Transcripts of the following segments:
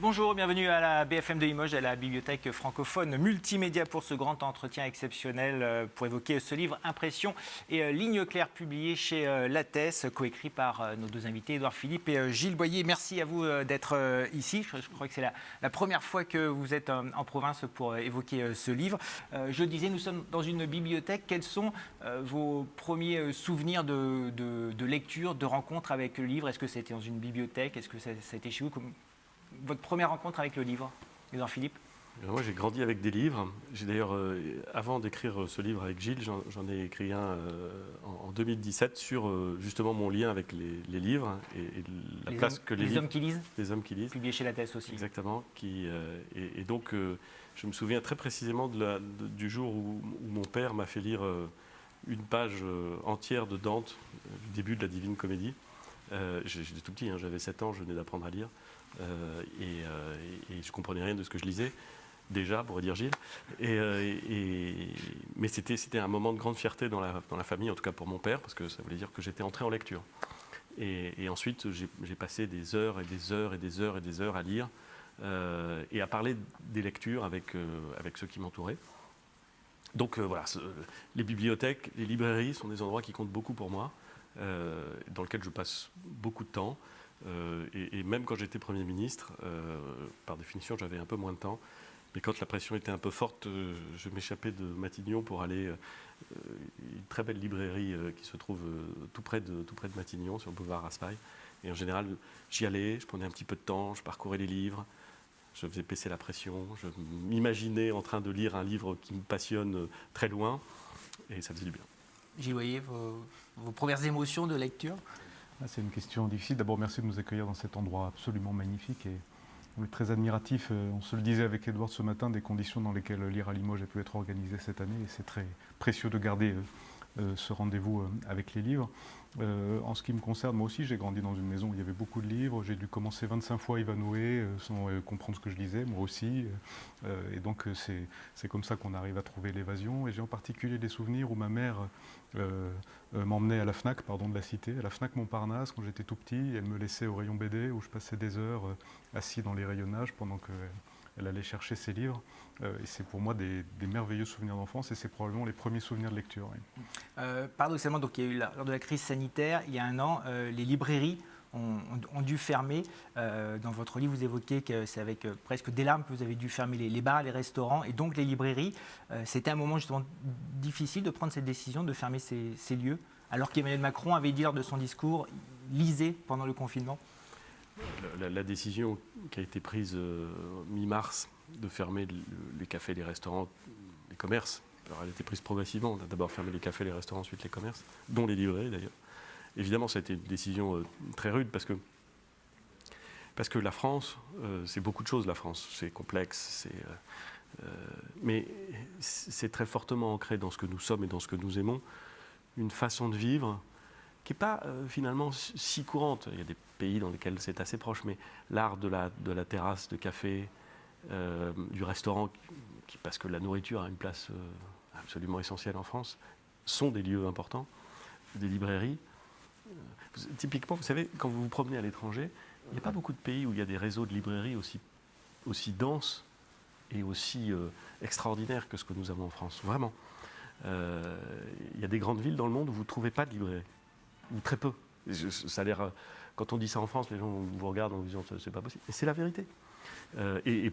Bonjour, bienvenue à la BFM de Limoges, à la bibliothèque francophone multimédia pour ce grand entretien exceptionnel pour évoquer ce livre Impression et Ligne claire publié chez Lattès, coécrit par nos deux invités, Édouard Philippe et Gilles Boyer. Merci à vous d'être ici. Je crois que c'est la première fois que vous êtes en province pour évoquer ce livre. Je le disais, nous sommes dans une bibliothèque. Quels sont vos premiers souvenirs de lecture, de rencontre avec le livre? Est-ce que c'était dans une bibliothèque? Est-ce que ça a été chez vous? Votre première rencontre avec le livre, Édouard Philippe? Moi, j'ai grandi avec des livres. J'ai d'ailleurs, avant d'écrire ce livre avec Gilles, j'en ai écrit un en 2017 sur justement mon lien avec les livres et la place que les hommes qui lisent. Les hommes qui lisent. Publié chez Lattès aussi. Exactement. Et donc, je me souviens très précisément du jour où mon père m'a fait lire une page entière de Dante, du début de la Divine Comédie. J'étais tout petit, j'avais 7 ans, je venais d'apprendre à lire. Et je ne comprenais rien de ce que je lisais, déjà, pourrait dire Gilles. Mais c'était un moment de grande fierté dans la famille, en tout cas pour mon père, parce que ça voulait dire que j'étais entré en lecture. Et ensuite, j'ai passé des heures et des heures et des heures et des heures à lire et à parler des lectures avec ceux qui m'entouraient. Donc voilà, les bibliothèques, les librairies sont des endroits qui comptent beaucoup pour moi, dans lesquels je passe beaucoup de temps. Et même quand j'étais Premier ministre, par définition, j'avais un peu moins de temps. Mais quand la pression était un peu forte, je m'échappais de Matignon pour aller à une très belle librairie qui se trouve tout près de Matignon, sur le boulevard Raspail. Et en général, j'y allais, je prenais un petit peu de temps, je parcourais les livres, je faisais baisser la pression, je m'imaginais en train de lire un livre qui me passionne très loin, et ça faisait du bien. Gilles Boyer, vos premières émotions de lecture? C'est une question difficile. D'abord, merci de nous accueillir dans cet endroit absolument magnifique. Et on est très admiratif, on se le disait avec Édouard ce matin, des conditions dans lesquelles Lire à Limoges a pu être organisé cette année. Et c'est très précieux de garder ce rendez-vous avec les livres. En ce qui me concerne, moi aussi, j'ai grandi dans une maison où il y avait beaucoup de livres. J'ai dû commencer 25 fois Ivanhoé sans comprendre ce que je lisais, moi aussi. Et donc, c'est comme ça qu'on arrive à trouver l'évasion. Et j'ai en particulier des souvenirs où ma mère m'emmenait à la FNAC, de la Cité, à la FNAC Montparnasse, quand j'étais tout petit. Elle me laissait au rayon BD, où je passais des heures assis dans les rayonnages pendant qu'elle allait chercher ses livres. Et c'est pour moi des merveilleux souvenirs d'enfance, et c'est probablement les premiers souvenirs de lecture. Oui. Paradoxalement, donc, il y a eu lors de la crise sanitaire, il y a un an, les librairies ont dû fermer. Dans votre livre, vous évoquez que c'est avec presque des larmes que vous avez dû fermer les bars, les restaurants et donc les librairies. C'était un moment justement difficile de prendre cette décision de fermer ces lieux, alors qu'Emmanuel Macron avait dit lors de son discours « lisez pendant le confinement ». La décision qui a été prise mi-mars de fermer les cafés, les restaurants, les commerces, alors elle a été prise progressivement. On a d'abord fermé les cafés, les restaurants, ensuite les commerces, dont les librairies d'ailleurs. Évidemment, ça a été une décision très rude parce que la France, c'est beaucoup de choses, la France. C'est complexe, mais c'est très fortement ancré dans ce que nous sommes et dans ce que nous aimons, une façon de vivre qui n'est pas finalement si courante. Il y a des pays dans lesquels c'est assez proche, mais l'art de la terrasse de café, du restaurant, parce que la nourriture a une place absolument essentielle en France, sont des lieux importants, des librairies. Typiquement, vous savez, quand vous vous promenez à l'étranger, il n'y a pas beaucoup de pays où il y a des réseaux de librairies aussi denses et aussi extraordinaires que ce que nous avons en France, vraiment. Il y a des grandes villes dans le monde où vous ne trouvez pas de librairie, ou très peu. Ça a l'air, quand on dit ça en France, les gens vous regardent en vous disant c'est pas possible. Et c'est la vérité. Et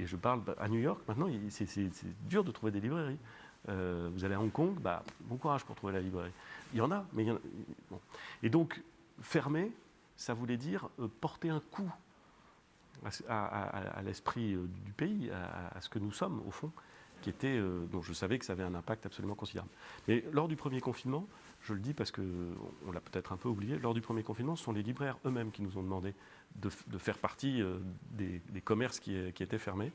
je parle à New York, maintenant, c'est dur de trouver des librairies. Vous allez à Hong Kong, bon courage pour trouver la librairie. Il y en a, mais il y en a. Bon. Et donc, fermer, ça voulait dire porter un coup à l'esprit du pays, à ce que nous sommes, au fond, dont je savais que ça avait un impact absolument considérable. Mais lors du premier confinement, je le dis parce qu'on l'a peut-être un peu oublié, lors du premier confinement, ce sont les libraires eux-mêmes qui nous ont demandé de faire partie des commerces qui étaient fermés,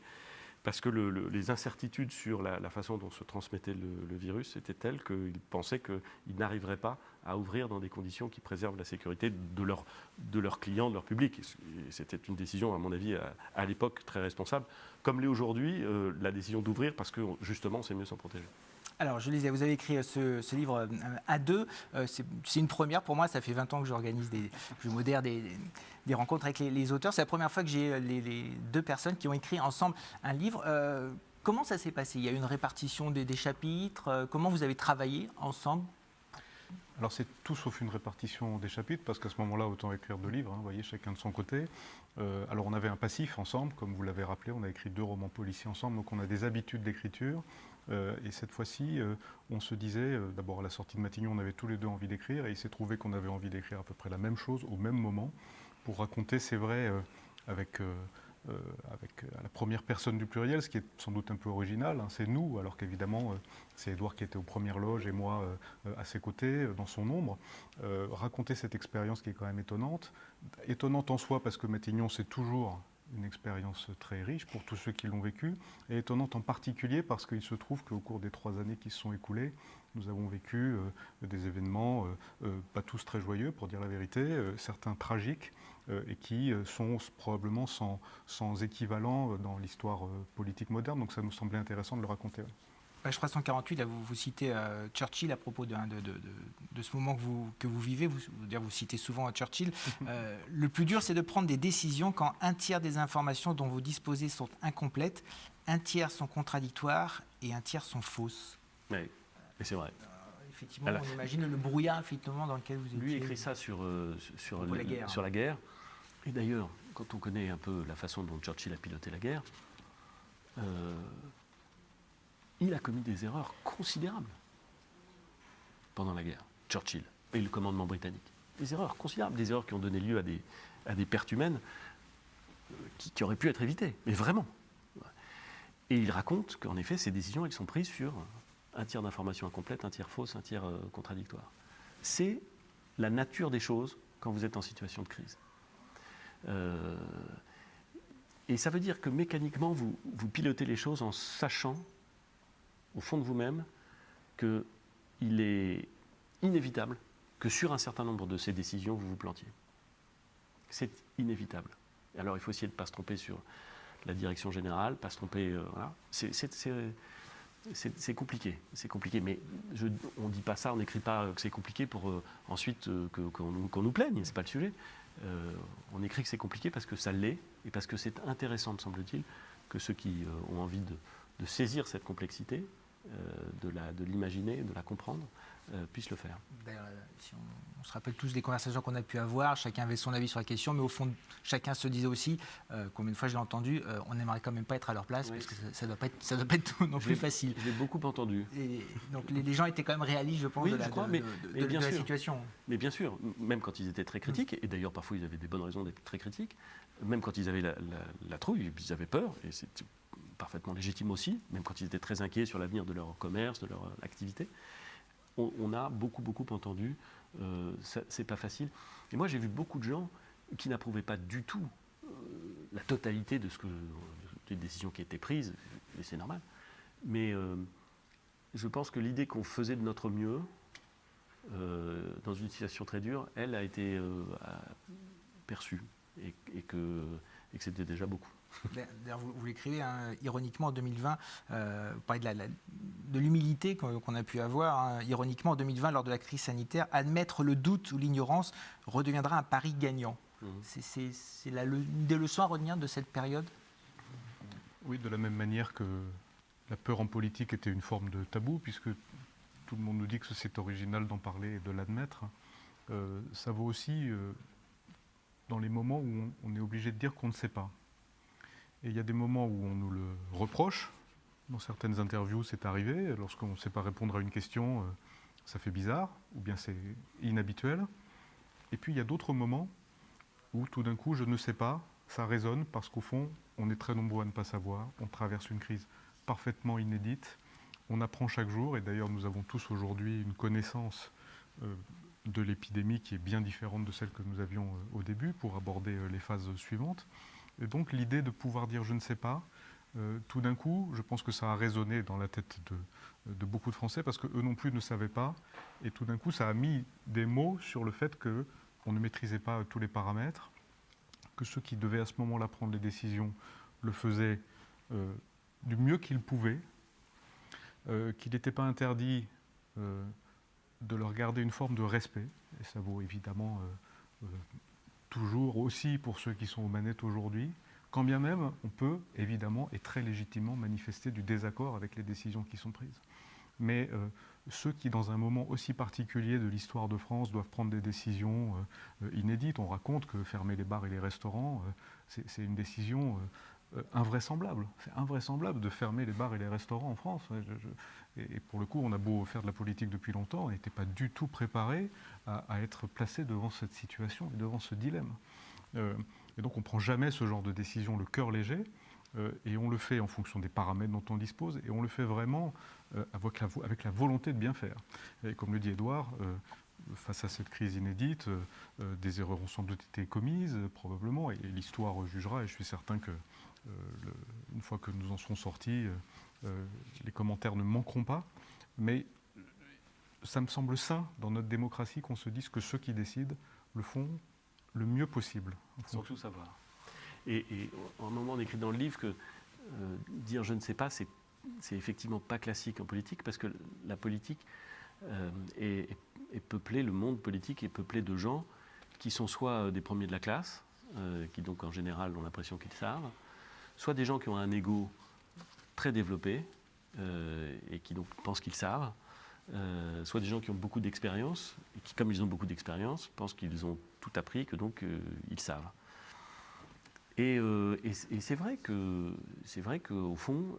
parce que les incertitudes sur la façon dont se transmettait le virus étaient telles qu'ils pensaient qu'ils n'arriveraient pas à ouvrir dans des conditions qui préservent la sécurité de leurs clients, de leur public. Et c'était une décision, à mon avis, à l'époque très responsable, comme l'est aujourd'hui la décision d'ouvrir, parce que justement, c'est mieux s'en protéger. Alors, je lisais, vous avez écrit ce livre à deux. C'est une première pour moi. Ça fait 20 ans que je modère des rencontres avec les auteurs. C'est la première fois que j'ai les deux personnes qui ont écrit ensemble un livre. Comment ça s'est passé? Il y a eu une répartition des chapitres. Comment vous avez travaillé ensemble? Alors c'est tout sauf une répartition des chapitres, parce qu'à ce moment-là, autant écrire 2 livres, vous voyez, chacun de son côté. Alors on avait un passif ensemble, comme vous l'avez rappelé, on a écrit 2 romans policiers ensemble, donc on a des habitudes d'écriture. Et cette fois-ci, on se disait, d'abord à la sortie de Matignon, on avait tous les deux envie d'écrire, et il s'est trouvé qu'on avait envie d'écrire à peu près la même chose au même moment, pour raconter, c'est vrai, avec à la première personne du pluriel, ce qui est sans doute un peu original, c'est nous, alors qu'évidemment c'est Édouard qui était aux premières loges et moi à ses côtés, dans son ombre. Raconter cette expérience qui est quand même étonnante en soi parce que Matignon c'est toujours une expérience très riche pour tous ceux qui l'ont vécu, et étonnante en particulier parce qu'il se trouve qu'au cours des 3 années qui se sont écoulées, nous avons vécu des événements, pas tous très joyeux pour dire la vérité, certains tragiques, et qui sont probablement sans équivalent dans l'histoire politique moderne. Donc ça nous semblait intéressant de le raconter. Page 348, là, vous citez Churchill à propos de ce moment que vous vivez. Vous citez souvent Churchill. Le plus dur, c'est de prendre des décisions quand un tiers des informations dont vous disposez sont incomplètes, un tiers sont contradictoires et un tiers sont fausses. Oui, et c'est vrai. Effectivement, on imagine le brouillard effectivement, dans lequel vous étiez. Lui écrit ça sur la guerre. Et d'ailleurs, quand on connaît un peu la façon dont Churchill a piloté la guerre, il a commis des erreurs considérables pendant la guerre, Churchill, et le commandement britannique. Des erreurs considérables, des erreurs qui ont donné lieu à des pertes humaines qui auraient pu être évitées, mais vraiment. Et il raconte qu'en effet, ces décisions, elles sont prises sur un tiers d'informations incomplètes, un tiers fausses, un tiers contradictoires. C'est la nature des choses quand vous êtes en situation de crise. Et ça veut dire que mécaniquement, vous pilotez les choses en sachant, au fond de vous-même, qu'il est inévitable que sur un certain nombre de ces décisions, vous vous plantiez. C'est inévitable. Et alors, il faut essayer de ne pas se tromper sur la direction générale, pas se tromper... voilà. C'est compliqué, mais on ne dit pas ça, on n'écrit pas que c'est compliqué pour ensuite qu'on nous plaigne, c'est pas le sujet. On écrit que c'est compliqué parce que ça l'est, et parce que c'est intéressant, me semble-t-il, que ceux qui ont envie de saisir cette complexité, de l'imaginer, de la comprendre, puissent le faire. D'ailleurs, si on se rappelle tous des conversations qu'on a pu avoir, chacun avait son avis sur la question, mais au fond, chacun se disait aussi, combien de fois je l'ai entendu, on n'aimerait quand même pas être à leur place, parce que ça ne doit pas être non plus facile. Je l'ai beaucoup entendu. Et donc les gens étaient quand même réalistes, je pense, de la situation. Mais bien sûr, même quand ils étaient très critiques, et d'ailleurs parfois ils avaient des bonnes raisons d'être très critiques, même quand ils avaient la trouille, ils avaient peur, et c'est parfaitement légitime aussi, même quand ils étaient très inquiets sur l'avenir de leur commerce, de leur activité. On a beaucoup entendu, c'est pas facile. Et moi, j'ai vu beaucoup de gens qui n'approuvaient pas du tout la totalité des décisions qui étaient prises, et c'est normal. Mais je pense que l'idée qu'on faisait de notre mieux, dans une situation très dure, elle a été perçue, et que c'était déjà beaucoup. D'ailleurs, vous l'écrivez, hein, ironiquement, en 2020, vous parlez de l'humilité qu'on a pu avoir. Hein, ironiquement, en 2020, lors de la crise sanitaire, admettre le doute ou l'ignorance redeviendra un pari gagnant. C'est une des leçons à retenir de cette période? Oui, de la même manière que la peur en politique était une forme de tabou, puisque tout le monde nous dit que c'est original d'en parler et de l'admettre. Ça vaut aussi dans les moments où on est obligé de dire qu'on ne sait pas. Et il y a des moments où on nous le reproche. Dans certaines interviews, c'est arrivé. Lorsqu'on ne sait pas répondre à une question, ça fait bizarre, ou bien c'est inhabituel. Et puis il y a d'autres moments où tout d'un coup, je ne sais pas, ça résonne, parce qu'au fond, on est très nombreux à ne pas savoir. On traverse une crise parfaitement inédite. On apprend chaque jour, et d'ailleurs nous avons tous aujourd'hui une connaissance de l'épidémie qui est bien différente de celle que nous avions au début pour aborder les phases suivantes. Et donc l'idée de pouvoir dire je ne sais pas, tout d'un coup, je pense que ça a résonné dans la tête de beaucoup de Français, parce qu'eux non plus ne savaient pas. Et tout d'un coup, ça a mis des mots sur le fait qu'on ne maîtrisait pas tous les paramètres, que ceux qui devaient à ce moment-là prendre les décisions le faisaient du mieux qu'ils pouvaient, qu'il n'était pas interdit de leur garder une forme de respect, et ça vaut évidemment toujours aussi pour ceux qui sont aux manettes aujourd'hui, quand bien même on peut évidemment et très légitimement manifester du désaccord avec les décisions qui sont prises. Mais ceux qui, dans un moment aussi particulier de l'histoire de France, doivent prendre des décisions inédites, on raconte que fermer les bars et les restaurants, c'est une décision invraisemblable. C'est invraisemblable de fermer les bars et les restaurants en France. Et pour le coup, on a beau faire de la politique depuis longtemps, on n'était pas du tout préparé à être placé devant cette situation et devant ce dilemme. Et donc on ne prend jamais ce genre de décision le cœur léger, et on le fait en fonction des paramètres dont on dispose, et on le fait vraiment avec la volonté de bien faire. Et comme le dit Édouard, face à cette crise inédite, des erreurs ont sans doute été commises, probablement, et l'histoire jugera, et je suis certain que une fois que nous en serons sortis, les commentaires ne manqueront pas. Mais ça me semble sain dans notre démocratie qu'on se dise que ceux qui décident le font le mieux possible. Surtout savoir. Et à un moment, on écrit dans le livre que dire je ne sais pas, c'est effectivement pas classique en politique, parce que la politique est peuplée, le monde politique est peuplé de gens qui sont soit des premiers de la classe, qui donc en général ont l'impression qu'ils savent, soit des gens qui ont un ego très développé et qui donc pensent qu'ils savent, soit des gens qui ont beaucoup d'expérience et qui, comme ils ont beaucoup d'expérience, pensent qu'ils ont tout appris, que donc ils savent. Et c'est vrai qu'au fond,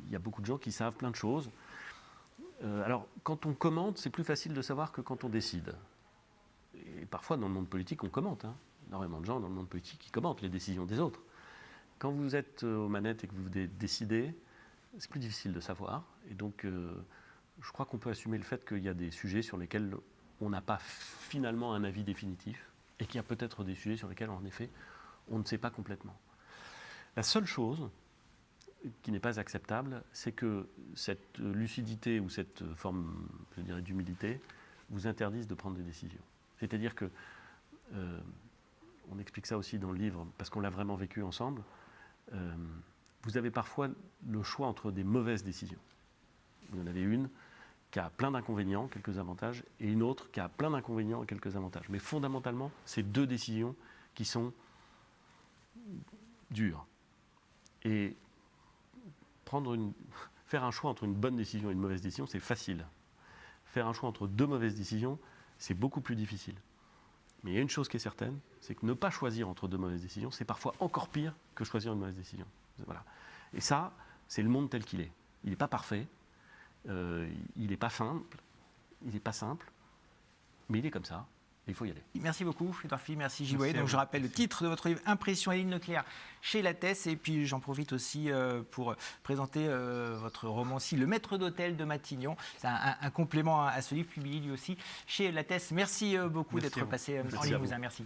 il y a beaucoup de gens qui savent plein de choses. Alors, quand on commente, c'est plus facile de savoir que quand on décide. Et parfois, dans le monde politique, on commente. Énormément de gens dans le monde politique qui commentent les décisions des autres. Quand vous êtes aux manettes et que vous décidez, c'est plus difficile de savoir. Et donc, je crois qu'on peut assumer le fait qu'il y a des sujets sur lesquels on n'a pas finalement un avis définitif, et qu'il y a peut-être des sujets sur lesquels, en effet, on ne sait pas complètement. La seule chose qui n'est pas acceptable, c'est que cette lucidité ou cette forme, je dirais, d'humilité vous interdise de prendre des décisions. C'est-à-dire que, on explique ça aussi dans le livre, parce qu'on l'a vraiment vécu ensemble, vous avez parfois le choix entre des mauvaises décisions. Vous en avez une qui a plein d'inconvénients, quelques avantages, et une autre qui a plein d'inconvénients et quelques avantages. Mais fondamentalement, c'est deux décisions qui sont dures. Et faire un choix entre une bonne décision et une mauvaise décision, c'est facile. Faire un choix entre deux mauvaises décisions, c'est beaucoup plus difficile. Mais il y a une chose qui est certaine, c'est que ne pas choisir entre deux mauvaises décisions, c'est parfois encore pire que choisir une mauvaise décision. Voilà. Et ça, c'est le monde tel qu'il est. Il n'est pas parfait, il n'est pas simple, mais il est comme ça. Il faut y aller. Merci beaucoup, Édouard Philippe, merci Gilles Boyer. Donc je rappelle le titre de votre livre, Impression et ligne nucléaire chez Lattès. Et puis j'en profite aussi pour présenter votre roman, Le Maître d'hôtel de Matignon. C'est un complément à ce livre publié lui aussi chez Lattès. Merci beaucoup d'être passé en Limousin. Merci.